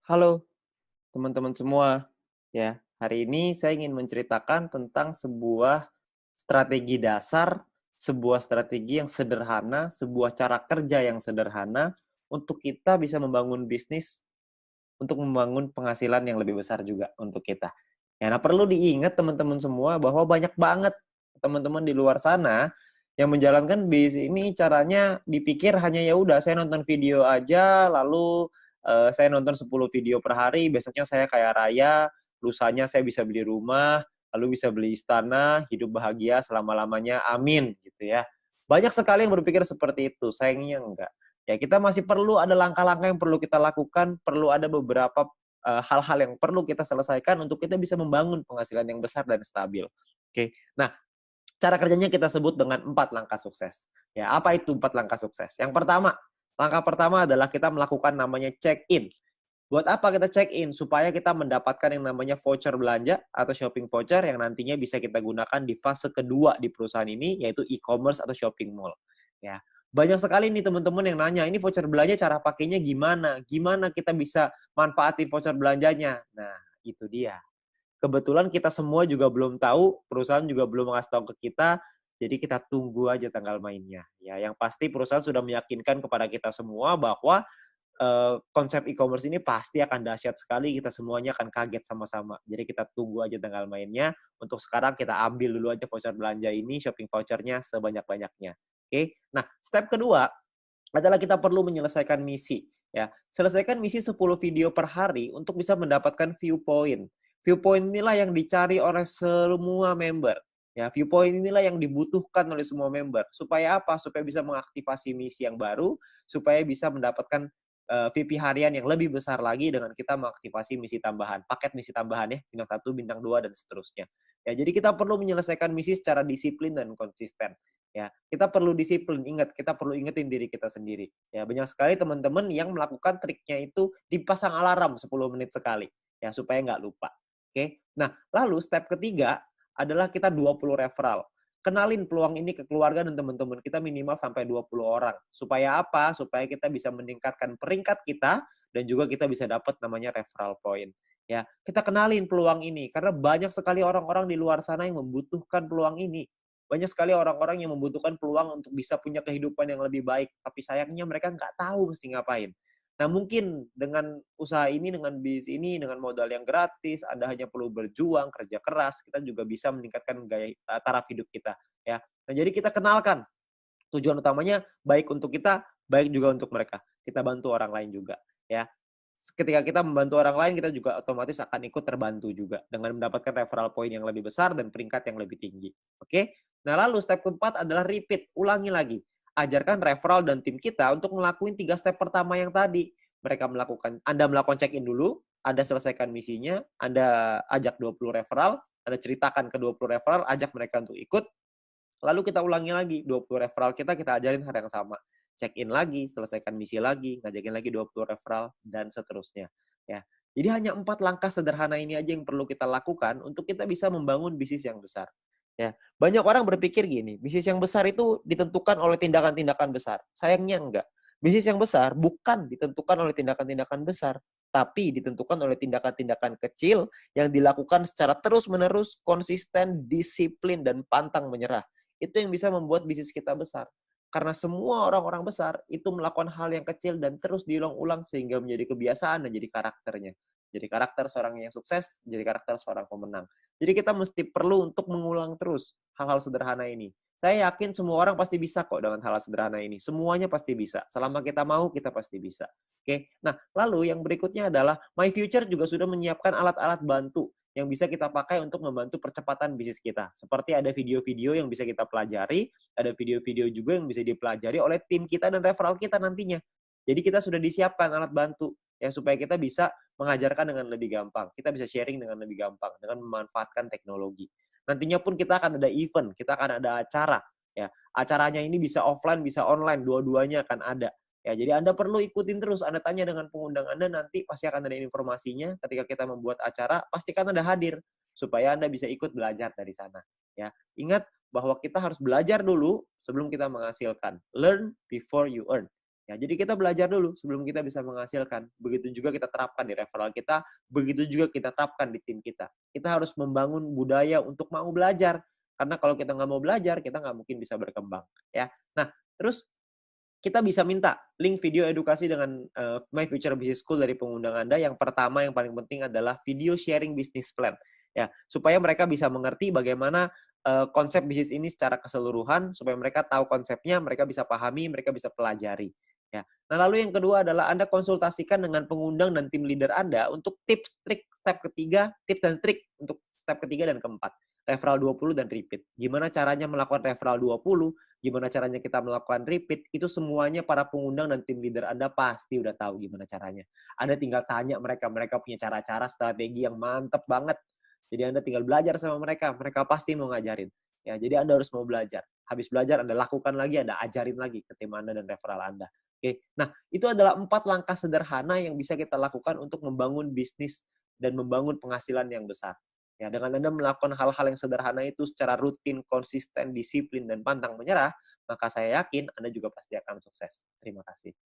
Halo teman-teman semua. Ya, hari ini saya ingin menceritakan tentang sebuah strategi dasar, sebuah strategi yang sederhana, sebuah cara kerja yang sederhana untuk kita bisa membangun bisnis, untuk membangun penghasilan yang lebih besar juga untuk kita. Ya, nah perlu diingat teman-teman semua bahwa banyak banget teman-teman di luar sana yang menjalankan bisnis ini caranya dipikir hanya ya udah saya nonton video aja lalu saya nonton 10 video per hari, besoknya saya kaya raya, lusanya saya bisa beli rumah, lalu bisa beli istana, hidup bahagia selama-lamanya, amin gitu ya. Banyak sekali yang berpikir seperti itu, sayangnya enggak. Ya, kita masih perlu ada langkah-langkah yang perlu kita lakukan, perlu ada beberapa hal-hal yang perlu kita selesaikan untuk kita bisa membangun penghasilan yang besar dan stabil. Oke. Nah, cara kerjanya kita sebut dengan 4 langkah sukses. Ya, apa itu 4 langkah sukses? Yang pertama, langkah pertama adalah kita melakukan namanya check-in. Buat apa kita check-in? Supaya kita mendapatkan yang namanya voucher belanja atau shopping voucher yang nantinya bisa kita gunakan di fase kedua di perusahaan ini, yaitu e-commerce atau shopping mall. Ya, banyak sekali nih teman-teman yang nanya, ini voucher belanja cara pakainya gimana? Gimana kita bisa manfaatin voucher belanjanya? Nah, itu dia. Kebetulan kita semua juga belum tahu, perusahaan juga belum ngasih tahu ke kita, jadi kita tunggu aja tanggal mainnya. Ya, yang pasti perusahaan sudah meyakinkan kepada kita semua bahwa konsep e-commerce ini pasti akan dahsyat sekali, kita semuanya akan kaget sama-sama. Jadi kita tunggu aja tanggal mainnya. Untuk sekarang kita ambil dulu aja voucher belanja ini, shopping vouchernya sebanyak-banyaknya. Oke. Nah, step kedua adalah kita perlu menyelesaikan misi. Ya, selesaikan misi 10 video per hari untuk bisa mendapatkan view point. View point inilah yang dicari oleh semua member. Ya, view point inilah yang dibutuhkan oleh semua member. Supaya apa? Supaya bisa mengaktifasi misi yang baru, supaya bisa mendapatkan VP harian yang lebih besar lagi dengan kita mengaktifasi misi tambahan, paket misi tambahan ya, bintang 1, bintang 2 dan seterusnya. Ya, jadi kita perlu menyelesaikan misi secara disiplin dan konsisten. Ya, kita perlu disiplin, ingat, kita perlu ingetin diri kita sendiri. Ya, banyak sekali teman-teman yang melakukan triknya itu dipasang alarm 10 menit sekali, ya, supaya nggak lupa. Oke. Nah, lalu step ketiga adalah kita 20 referral. Kenalin peluang ini ke keluarga dan teman-teman kita minimal sampai 20 orang. Supaya apa? Supaya kita bisa meningkatkan peringkat kita dan juga kita bisa dapat namanya referral point. Ya, kita kenalin peluang ini karena banyak sekali orang-orang di luar sana yang membutuhkan peluang ini. Banyak sekali orang-orang yang membutuhkan peluang untuk bisa punya kehidupan yang lebih baik, tapi sayangnya mereka nggak tahu mesti ngapain. Nah, mungkin dengan usaha ini, dengan bisnis ini, dengan modal yang gratis, Anda hanya perlu berjuang, kerja keras, kita juga bisa meningkatkan gaya taraf hidup kita, ya. Nah, jadi kita kenalkan tujuan utamanya baik untuk kita, baik juga untuk mereka. Kita bantu orang lain juga, ya. Ketika kita membantu orang lain, kita juga otomatis akan ikut terbantu juga dengan mendapatkan referral point yang lebih besar dan peringkat yang lebih tinggi. Oke? Nah, lalu step keempat adalah repeat, ulangi lagi. Ajarkan referral dan tim kita untuk melakukan 3 step pertama yang tadi. Anda melakukan check-in dulu, Anda selesaikan misinya, Anda ajak 20 referral, Anda ceritakan ke 20 referral, ajak mereka untuk ikut, lalu kita ulangi lagi, 20 referral kita ajarin hal yang sama. Check-in lagi, selesaikan misi lagi, ngajakin lagi 20 referral, dan seterusnya. Ya. Jadi hanya 4 langkah sederhana ini aja yang perlu kita lakukan untuk kita bisa membangun bisnis yang besar. Ya. Banyak orang berpikir gini, bisnis yang besar itu ditentukan oleh tindakan-tindakan besar. Sayangnya enggak. Bisnis yang besar bukan ditentukan oleh tindakan-tindakan besar, tapi ditentukan oleh tindakan-tindakan kecil yang dilakukan secara terus-menerus, konsisten, disiplin, dan pantang menyerah. Itu yang bisa membuat bisnis kita besar. Karena semua orang-orang besar itu melakukan hal yang kecil dan terus diulang-ulang sehingga menjadi kebiasaan dan jadi karakternya. Jadi karakter seorang yang sukses, jadi karakter seorang pemenang. Jadi kita mesti perlu untuk mengulang terus hal-hal sederhana ini. Saya yakin semua orang pasti bisa kok dengan hal sederhana ini. Semuanya pasti bisa. Selama kita mau, kita pasti bisa. Oke. Nah, lalu yang berikutnya adalah My Future juga sudah menyiapkan alat-alat bantu yang bisa kita pakai untuk membantu percepatan bisnis kita. Seperti ada video-video yang bisa kita pelajari, ada video-video juga yang bisa dipelajari oleh tim kita dan referral kita nantinya. Jadi kita sudah disiapkan alat bantu ya supaya kita bisa mengajarkan dengan lebih gampang. Kita bisa sharing dengan lebih gampang dengan memanfaatkan teknologi. Nantinya pun kita akan ada event, kita akan ada acara ya. Acaranya ini bisa offline, bisa online, dua-duanya akan ada. Ya, jadi Anda perlu ikutin terus. Anda tanya dengan pengundang Anda, nanti pasti akan ada informasinya. Ketika kita membuat acara, pastikan Anda hadir supaya Anda bisa ikut belajar dari sana. Ya, ingat bahwa kita harus belajar dulu sebelum kita menghasilkan. Learn before you earn. Ya, jadi kita belajar dulu sebelum kita bisa menghasilkan. Begitu juga kita terapkan di referral kita, begitu juga kita terapkan di tim kita. Kita harus membangun budaya untuk mau belajar. Karena kalau kita nggak mau belajar, kita nggak mungkin bisa berkembang. Ya, nah terus kita bisa minta link video edukasi dengan My Future Business School dari pengundang Anda. Yang pertama, yang paling penting adalah video sharing business plan. Ya, supaya mereka bisa mengerti bagaimana konsep bisnis ini secara keseluruhan, supaya mereka tahu konsepnya, mereka bisa pahami, mereka bisa pelajari. Ya. Nah, lalu yang kedua adalah Anda konsultasikan dengan pengundang dan tim leader Anda untuk tips, trik, step ketiga, tips dan trik untuk step ketiga dan keempat. Referral 20 dan repeat. Gimana caranya melakukan referral 20, gimana caranya kita melakukan repeat, itu semuanya para pengundang dan tim leader Anda pasti udah tahu gimana caranya. Anda tinggal tanya mereka, mereka punya cara-cara strategi yang mantep banget. Jadi Anda tinggal belajar sama mereka, mereka pasti mau ngajarin. Ya, jadi Anda harus mau belajar. Habis belajar, Anda lakukan lagi, Anda ajarin lagi ke tim Anda dan referral Anda. Oke, nah itu adalah 4 langkah sederhana yang bisa kita lakukan untuk membangun bisnis dan membangun penghasilan yang besar. Ya, dengan Anda melakukan hal-hal yang sederhana itu secara rutin, konsisten, disiplin, dan pantang menyerah, maka saya yakin Anda juga pasti akan sukses. Terima kasih.